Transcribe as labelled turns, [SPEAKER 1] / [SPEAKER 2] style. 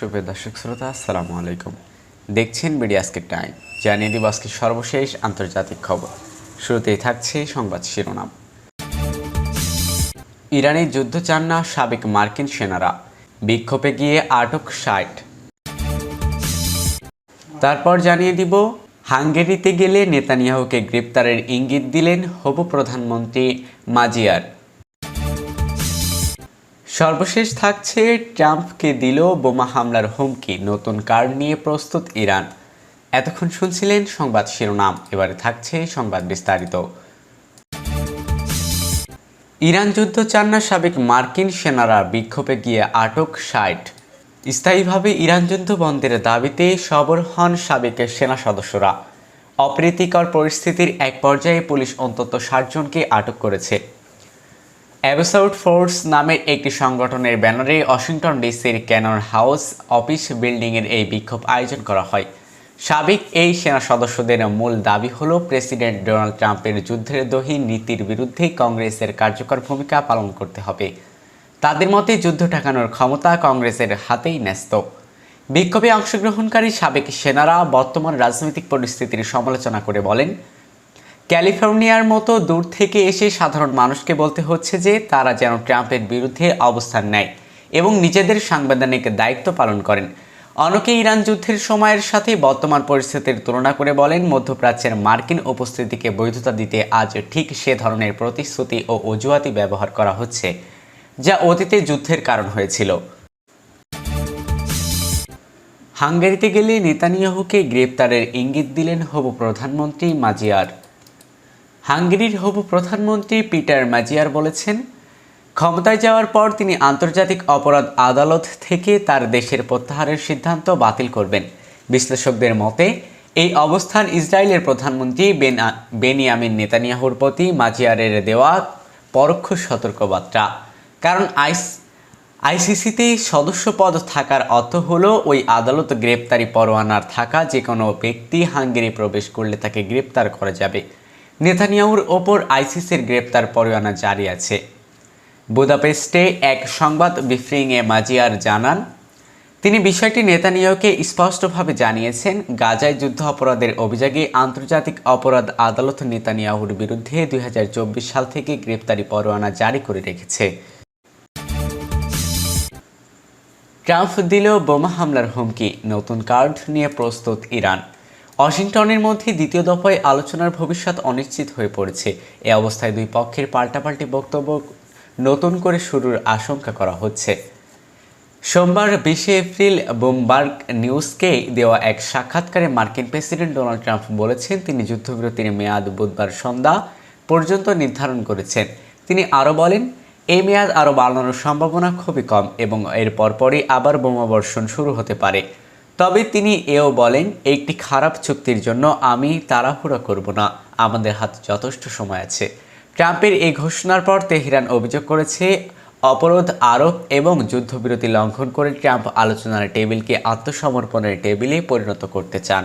[SPEAKER 1] সুপ্রিয় দর্শক শ্রোতা, আসসালামু আলাইকুম। দেখছেন মিডিয়া আজকে টাইম। জানিয়ে দিব আজকে সর্বশেষ আন্তর্জাতিক খবর। শুরুতেই থাকছে সংবাদ শিরোনাম। ইরানে যুদ্ধ চান না সাবেক মার্কিন সেনারা, বিক্ষোভে গিয়ে আটক ৬০। তারপর জানিয়ে দিব হাঙ্গেরিতে গেলে নেতানিয়াহুকে গ্রেপ্তারের ইঙ্গিত দিলেন হবু প্রধানমন্ত্রী মাজিয়ার। সর্বশেষ থাকছে ট্রাম্পকে দিল বোমা হামলার হুমকি, নতুন কার্ড নিয়ে প্রস্তুত ইরান। এতক্ষণ শুনছিলেন সংবাদ শিরোনাম, এবারে থাকছে সংবাদ বিস্তারিত। ইরান যুদ্ধ চান না সাবেক মার্কিন সেনারা, বিক্ষোভে গিয়ে আটক ৬০। স্থায়ীভাবে ইরান যুদ্ধ বন্ধের দাবিতে সরব হন সাবেক সেনা সদস্যরা। অপ্রীতিকর পরিস্থিতির এক পর্যায়ে পুলিশ অন্তত ৬০ জনকে আটক করেছে। অ্যাবসলিউট ফোর্স নামের একটি সংগঠনের ব্যানারে ওয়াশিংটন ডিসির ক্যানন হাউস অফিস বিল্ডিংয়ের এই বিক্ষোভ আয়োজন করা হয়। সাবেক এই সেনা সদস্যদের মূল দাবি হল প্রেসিডেন্ট ডোনাল্ড ট্রাম্পের যুদ্ধদ্রোহী নীতির বিরুদ্ধে কংগ্রেসের কার্যকর ভূমিকা পালন করতে হবে। তাদের মতে যুদ্ধ ঠেকানোর ক্ষমতা কংগ্রেসের হাতেই ন্যস্ত। বিক্ষোভে অংশগ্রহণকারী সাবেক সেনারা বর্তমান রাজনৈতিক পরিস্থিতির সমালোচনা করে বলেন, ক্যালিফোর্নিয়ার মতো দূর থেকে এসে সাধারণ মানুষকে বলতে হচ্ছে যে তারা যেন ট্রাম্পের বিরুদ্ধে অবস্থান নেয় এবং নিজেদের সাংবিধানিক দায়িত্ব পালন করেন। অনেকে ইরান যুদ্ধের সময়ের সাথে বর্তমান পরিস্থিতির তুলনা করে বলেন, মধ্যপ্রাচ্যের মার্কিন উপস্থিতিকে বৈধতা দিতে আজ ঠিক সে ধরনের প্রতিশ্রুতি ও অজুহাতই ব্যবহার করা হচ্ছে যা অতীতে যুদ্ধের কারণ হয়েছিল। হাঙ্গেরিতে গেলে নেতানিয়াহুকে গ্রেপ্তারের ইঙ্গিত দিলেন হবু প্রধানমন্ত্রী মাজিয়ার। হাঙ্গেরির হবু প্রধানমন্ত্রী পিটার মাজিয়ার বলেছেন, ক্ষমতায় যাওয়ার পর তিনি আন্তর্জাতিক অপরাধ আদালত থেকে তার দেশের প্রত্যাহারের সিদ্ধান্ত বাতিল করবেন। বিশ্লেষকদের মতে এই অবস্থান ইসরায়েলের প্রধানমন্ত্রী বেনিয়ামিন নেতানিয়াহুর প্রতি মাজিয়ারের দেওয়া পরোক্ষ সতর্কবার্তা। কারণ আইসিসিতে সদস্যপদ থাকার অর্থ হলো ওই আদালত গ্রেপ্তারি পরোয়ানার থাকা যে কোনো ব্যক্তি হাঙ্গেরি প্রবেশ করলে তাকে গ্রেপ্তার করা যাবে। নেতানিয়াহুর ওপর আইসিসির গ্রেপ্তার পরোয়ানা জারি আছে। বুদাপেস্টে এক সংবাদ ব্রিফিংয়ে মাজিয়ার জানান, তিনি বিষয়টি নেতানিয়াহুকে স্পষ্টভাবে জানিয়েছেন। গাজায় যুদ্ধ অপরাধের অভিযোগে আন্তর্জাতিক অপরাধ আদালত নেতানিয়াহুর বিরুদ্ধে ২০২৪ সাল থেকে গ্রেপ্তারি পরোয়ানা জারি করে রেখেছে। ট্রাম্প দিল বোমা হামলার হুমকি, নতুন কার্ড নিয়ে প্রস্তুত ইরান। ওয়াশিংটনের মধ্যে দ্বিতীয় দফায় আলোচনার ভবিষ্যৎ অনিশ্চিত হয়ে পড়েছে। এ অবস্থায় দুই পক্ষের পাল্টাপাল্টি বক্তব্য নতুন করে শুরুর আশঙ্কা করা হচ্ছে। সোমবার ২০ এপ্রিল ব্লুমবার্গ নিউজকে দেওয়া এক সাক্ষাৎকারে মার্কিন প্রেসিডেন্ট ডোনাল্ড ট্রাম্প বলেছেন, তিনি যুদ্ধবিরতির মেয়াদ বুধবার সন্ধ্যা পর্যন্ত নির্ধারণ করেছেন। তিনি আরও বলেন, এই মেয়াদ আরও বাড়ানোর সম্ভাবনা খুবই কম এবং এর পরপরই আবার বোমাবর্ষণ শুরু হতে পারে। তবে তিনি এও বলেন, একটি খারাপ চুক্তির জন্য আমি তাড়াহুড়ো করব না, আমাদের হাতে যথেষ্ট সময় আছে। ট্রাম্পের এই ঘোষণার পর তেহরান অভিযোগ করেছে, অবরোধ আরোপ এবং যুদ্ধবিরতি লঙ্ঘন করে ট্রাম্প আলোচনার টেবিলকে আত্মসমর্পণের টেবিলে পরিণত করতে চান।